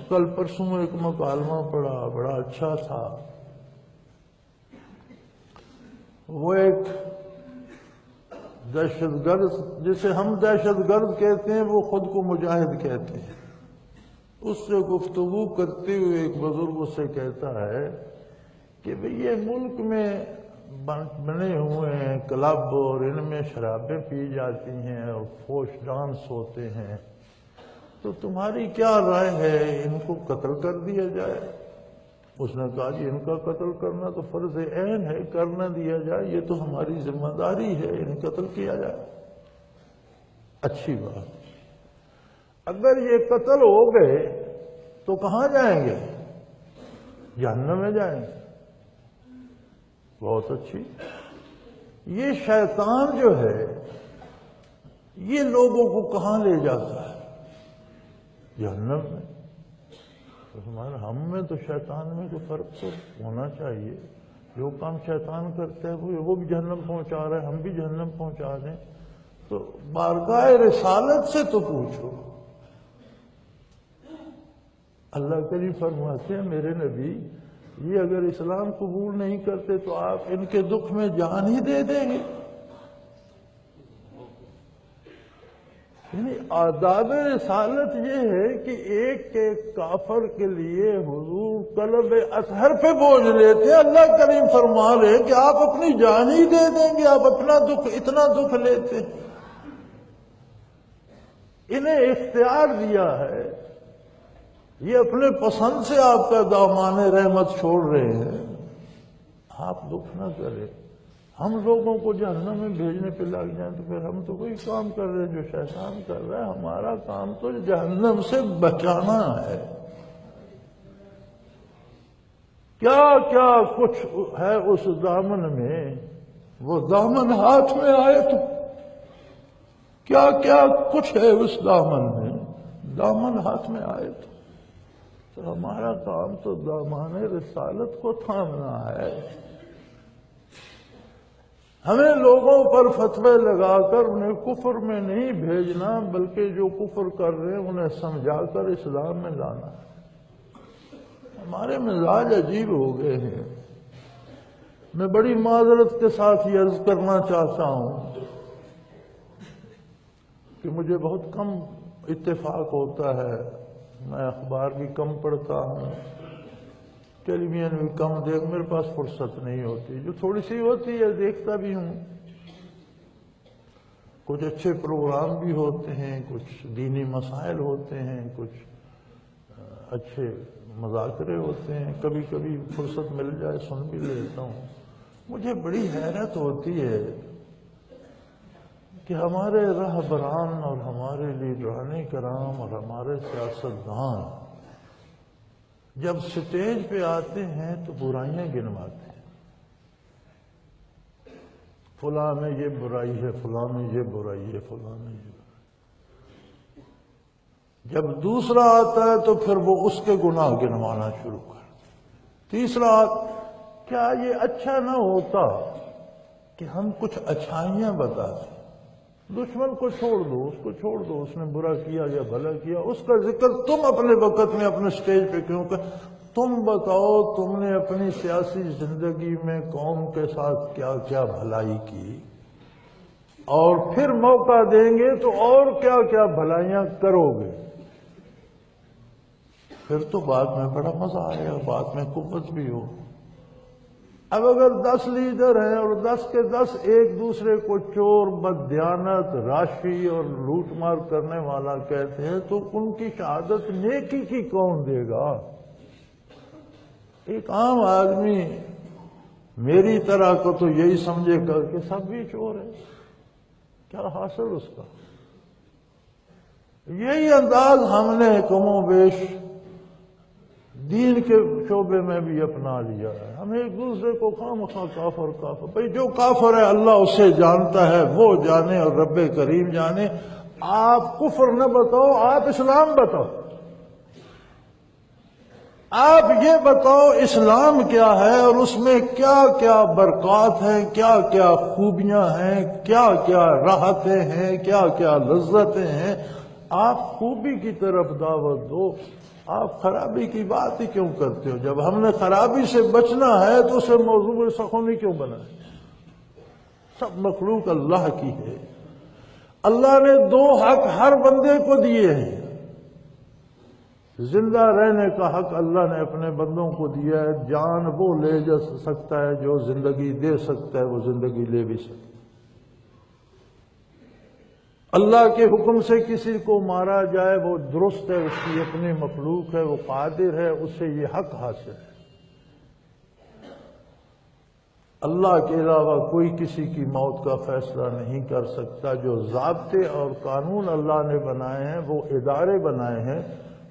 کل پرسوں ایک مکالمہ پڑھا، بڑا اچھا تھا۔ وہ ایک دہشت گرد، جسے ہم دہشت گرد کہتے ہیں، وہ خود کو مجاہد کہتے ہیں، اس سے گفتگو کرتے ہوئے ایک بزرگ اس سے کہتا ہے کہ بھئی یہ ملک میں بنے ہوئے ہیں کلب اور ان میں شرابیں پی جاتی ہیں اور فوش ڈانس ہوتے ہیں، تو تمہاری کیا رائے ہے ان کو قتل کر دیا جائے؟ اس نے کہا جی ان کا قتل کرنا تو فرض عین ہے، کر نہ دیا جائے یہ تو ہماری ذمہ داری ہے، انہیں قتل کیا جائے۔ اچھی بات، اگر یہ قتل ہو گئے تو کہاں جائیں گے؟ جہنم میں جائیں گے۔ بہت اچھی۔ یہ شیطان جو ہے یہ لوگوں کو کہاں لے جاتا ہے؟ جہنم میں۔ ہم میں تو شیطان میں کوئی فرق تو ہونا چاہیے، جو کام شیطان کرتا ہے وہ بھی جہنم پہنچا رہا ہے، ہم بھی جہنم پہنچا رہے ہیں، تو بارگاہ رسالت سے تو پوچھو۔ اللہ کریم فرماتے ہیں میرے نبی یہ اگر اسلام قبول نہیں کرتے تو آپ ان کے دکھ میں جان ہی دے دیں گے۔ یعنی آداب رسالت یہ ہے کہ ایک کافر کے لیے حضور قلب اطہر پہ بوجھ لیتے ہیں، اللہ کریم فرما رہے کہ آپ اپنی جان ہی دے دیں گے، آپ اپنا دکھ اتنا دکھ لیتے ہیں۔ انہیں اختیار دیا ہے، یہ اپنے پسند سے آپ کا دامان رحمت چھوڑ رہے ہیں، آپ دکھ نہ کریں۔ ہم لوگوں کو جہنم میں بھیجنے پہ لگ جائیں تو پھر ہم تو کوئی کام کر رہے ہیں جو شیطان کر رہا ہے، ہمارا کام تو جہنم سے بچانا ہے۔ کیا کیا کچھ ہے اس دامن میں، وہ دامن ہاتھ میں آئے تو کیا کیا کچھ ہے اس دامن میں، دامن ہاتھ میں آئے تو ہمارا کام تو دامان رسالت کو تھامنا ہے۔ ہمیں لوگوں پر فتوے لگا کر انہیں کفر میں نہیں بھیجنا، بلکہ جو کفر کر رہے ہیں انہیں سمجھا کر اسلام میں لانا ہے۔ ہمارے مزاج عجیب ہو گئے ہیں۔ میں بڑی معذرت کے ساتھ یہ عرض کرنا چاہتا ہوں کہ مجھے بہت کم اتفاق ہوتا ہے، میں اخبار بھی کم پڑھتا ہوں، ٹیلی ویژن بھی کم میرے پاس فرصت نہیں ہوتی، جو تھوڑی سی ہوتی ہے دیکھتا بھی ہوں۔ کچھ اچھے پروگرام بھی ہوتے ہیں، کچھ دینی مسائل ہوتے ہیں، کچھ اچھے مذاکرے ہوتے ہیں، کبھی کبھی فرصت مل جائے سن بھی لیتا ہوں۔ مجھے بڑی حیرت ہوتی ہے کہ ہمارے رہبران اور ہمارے لیڈران کرام اور ہمارے سیاستدان جب سٹیج پہ آتے ہیں تو برائیاں گنواتے ہیں، فلاں میں یہ برائی ہے، فلاں میں یہ برائی ہے، فلاں میں یہ برائی۔ جب دوسرا آتا ہے تو پھر وہ اس کے گناہ گنوانا شروع کر دیتے۔ تیسرا کیا یہ اچھا نہ ہوتا کہ ہم کچھ اچھائیاں بتاتے؟ دشمن کو چھوڑ دو، اس کو چھوڑ دو، اس نے برا کیا یا بھلا کیا، اس کا ذکر تم اپنے وقت میں اپنے سٹیج پہ کیوں کر؟ تم بتاؤ تم نے اپنی سیاسی زندگی میں قوم کے ساتھ کیا کیا بھلائی کی، اور پھر موقع دیں گے تو اور کیا کیا بھلائیاں کرو گے، پھر تو بعد میں بڑا مزہ آئے گا، بعد میں قوت بھی ہو۔ اب اگر 10 لیڈر ہیں اور 10 کے 10 ایک دوسرے کو چور، بددیانت، راشی اور لوٹ مار کرنے والا کہتے ہیں تو ان کی شہادت نیکی کی کون دے گا؟ ایک عام آدمی میری طرح کو تو یہی سمجھے گا کہ سب بھی چور ہیں، کیا حاصل اس کا؟ یہی انداز ہم نے کم و بیش دین کے شعبے میں بھی اپنا لیا ہے۔ ہم ایک دوسرے کو خواہ کافر کافر، بھئی جو کافر ہے اللہ اسے جانتا ہے، وہ جانے اور رب کریم جانے۔ آپ کفر نہ بتاؤ، آپ اسلام بتاؤ۔ آپ یہ بتاؤ اسلام کیا ہے اور اس میں کیا کیا برکات ہیں، کیا کیا خوبیاں ہیں، کیا کیا راحتیں ہیں، کیا کیا لذتیں ہیں۔ آپ خوبی کی طرف دعوت دو، آپ خرابی کی بات ہی کیوں کرتے ہو؟ جب ہم نے خرابی سے بچنا ہے تو اسے موضوع سخونی کیوں بنائے؟ سب مخلوق اللہ کی ہے. اللہ نے 2 حق ہر بندے کو دیے ہیں. زندہ رہنے کا حق اللہ نے اپنے بندوں کو دیا ہے. جان وہ لے جا سکتا ہے جو زندگی دے سکتا ہے، وہ زندگی لے بھی سکتا ہے. اللہ کے حکم سے کسی کو مارا جائے وہ درست ہے، اس کی اپنی مخلوق ہے، وہ قادر ہے، اسے یہ حق حاصل ہے. اللہ کے علاوہ کوئی کسی کی موت کا فیصلہ نہیں کر سکتا. جو ضابطے اور قانون اللہ نے بنائے ہیں، وہ ادارے بنائے ہیں،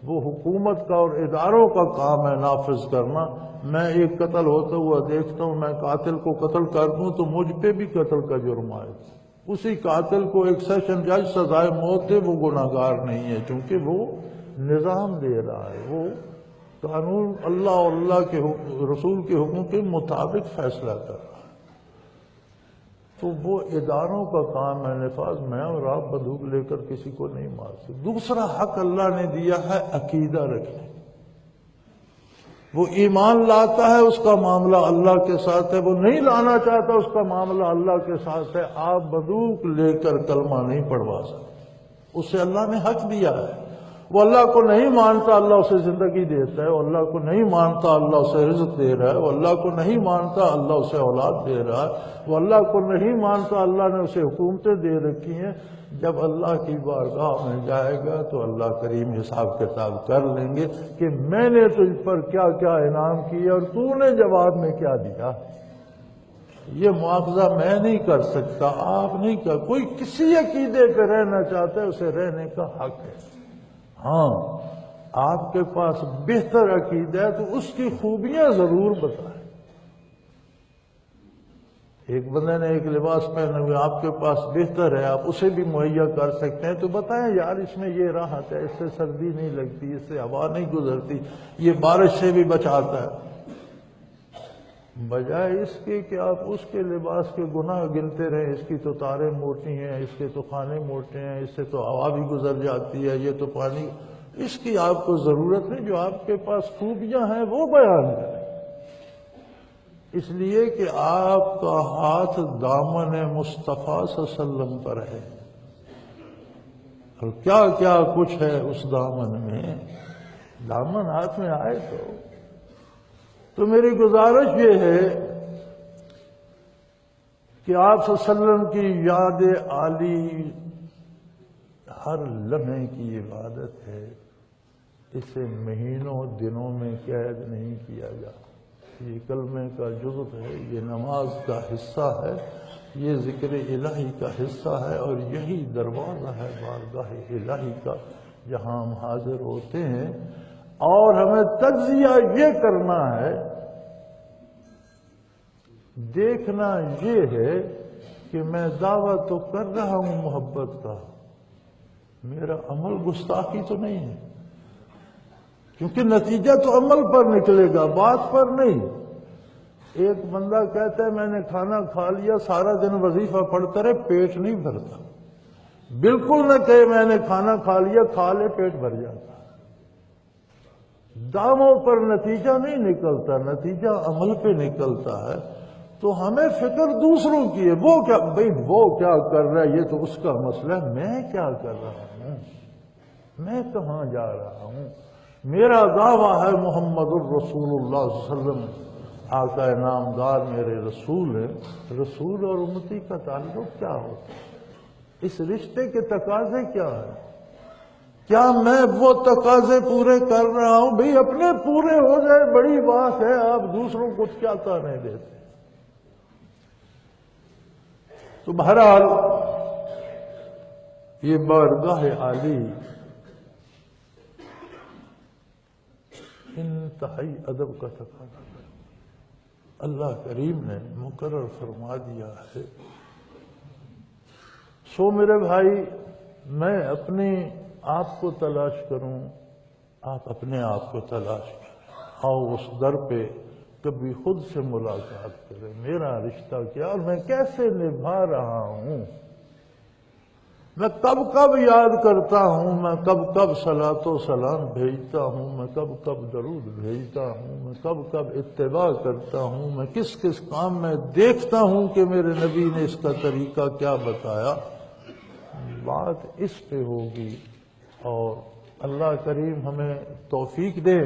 وہ حکومت کا اور اداروں کا کام ہے نافذ کرنا. میں ایک قتل ہوتا ہوا دیکھتا ہوں، میں قاتل کو قتل کر دوں تو مجھ پہ بھی قتل کا جرم آئے. اسی قاتل کو ایک سیشن جج سزائے موت دے، وہ گناہگار نہیں ہے، چونکہ وہ نظام دے رہا ہے، وہ قانون اللہ اور اللہ کے رسول کے حکم کے مطابق فیصلہ کر رہا ہے. تو وہ اداروں کا کام ہے نفاذ. میں اور آپ بندوق لے کر کسی کو نہیں مار سکتے. دوسرا حق اللہ نے دیا ہے عقیدہ رکھنے. وہ ایمان لاتا ہے، اس کا معاملہ اللہ کے ساتھ ہے. وہ نہیں لانا چاہتا، اس کا معاملہ اللہ کے ساتھ ہے. آپ بندوق لے کر کلمہ نہیں پڑھوا سکتے. اسے اللہ نے حق دیا ہے. وہ اللہ کو نہیں مانتا، اللہ اسے زندگی دیتا ہے. وہ اللہ کو نہیں مانتا، اللہ اسے رزق دے رہا ہے. وہ اللہ کو نہیں مانتا، اللہ اسے اولاد دے رہا ہے. وہ اللہ کو نہیں مانتا، اللہ نے اسے حکومتیں دے رکھی ہیں. جب اللہ کی بارگاہ میں جائے گا تو اللہ کریم حساب کتاب کر لیں گے کہ میں نے تجھ پر کیا کیا انعام کیا اور تو نے جواب میں کیا دیا. یہ مواخذہ میں نہیں کر سکتا، آپ نہیں کر. کوئی کسی عقیدے پہ رہنا چاہتا ہے، اسے رہنے کا حق ہے. ہاں آپ کے پاس بہتر عقیدہ ہے تو اس کی خوبیاں ضرور بتائیں. ایک بندے نے ایک لباس پہنے ہوئے، آپ کے پاس بہتر ہے، آپ اسے بھی مہیا کر سکتے ہیں، تو بتائیں یار اس میں یہ راحت ہے، اس سے سردی نہیں لگتی، اس سے ہوا نہیں گزرتی، یہ بارش سے بھی بچاتا ہے. بجائے اس کے کہ آپ اس کے لباس کے گناہ گنتے رہیں. اس کی تو تاریں موٹی ہیں، اس کے تو خانے موٹے ہیں، اس سے تو ہوا بھی گزر جاتی ہے، یہ تو پانی. اس کی آپ کو ضرورت نہیں. جو آپ کے پاس خوبیاں ہیں وہ بیان کریں. اس لیے کہ آپ کا ہاتھ دامن مصطفیٰ صلی اللہ علیہ وسلم پر ہے، اور کیا کیا کچھ ہے اس دامن میں. دامن ہاتھ میں آئے تو میری گزارش یہ ہے کہ آپ صلی اللہ علیہ وسلم کی یاد عالی ہر لمحے کی عبادت ہے. اسے مہینوں دنوں میں قید نہیں کیا جا. یہ کلمے کا جزو ہے، یہ نماز کا حصہ ہے، یہ ذکر الہی کا حصہ ہے، اور یہی دروازہ ہے بارگاہ الہی کا جہاں ہم حاضر ہوتے ہیں. اور ہمیں تجزیہ یہ کرنا ہے، دیکھنا یہ ہے کہ میں دعویٰ تو کر رہا ہوں محبت کا، میرا عمل گستاخی تو نہیں ہے، کیونکہ نتیجہ تو عمل پر نکلے گا، بات پر نہیں. ایک بندہ کہتا ہے میں نے کھانا کھا لیا، سارا دن وظیفہ پڑھتا رہے، پیٹ نہیں بھرتا. بالکل نہ کہے میں نے کھانا کھا لیا، کھا لے پیٹ بھر جاتا. دعووں پر نتیجہ نہیں نکلتا، نتیجہ عمل پہ نکلتا ہے. تو ہمیں فکر دوسروں کی ہے. وہ کیا بھئی وہ کیا کر رہا ہے، یہ تو اس کا مسئلہ ہے. میں کیا کر رہا ہوں، میں کہاں جا رہا ہوں. میرا دعویٰ ہے محمد الرسول اللہ صلی اللہ علیہ وسلم، آقا نامدار میرے رسول ہیں. رسول اور امتی کا تعلق کیا ہوتا ہے؟ اس رشتے کے تقاضے کیا ہیں؟ کیا میں وہ تقاضے پورے کر رہا ہوں؟ بھئی اپنے پورے ہو جائے بڑی بات ہے، آپ دوسروں کو کیا تانے دیتے. تو بہرحال یہ بارگاہ عالی انتہائی ادب کا تقاضا ہے. اللہ کریم نے مقرر فرما دیا ہے. سو میرے بھائی، میں اپنے آپ کو تلاش کروں، آپ اپنے آپ کو تلاش کریں. آؤ اس در پہ کبھی خود سے ملاقات کریں. میرا رشتہ کیا اور میں کیسے نبھا رہا ہوں. میں کب کب یاد کرتا ہوں، میں کب کب صلاۃ و سلام بھیجتا ہوں، میں کب کب درود بھیجتا ہوں، میں کب کب اتباع کرتا ہوں، میں کس کس کام میں دیکھتا ہوں کہ میرے نبی نے اس کا طریقہ کیا بتایا۔ بات اس پہ ہوگی، اور اللہ کریم ہمیں توفیق دے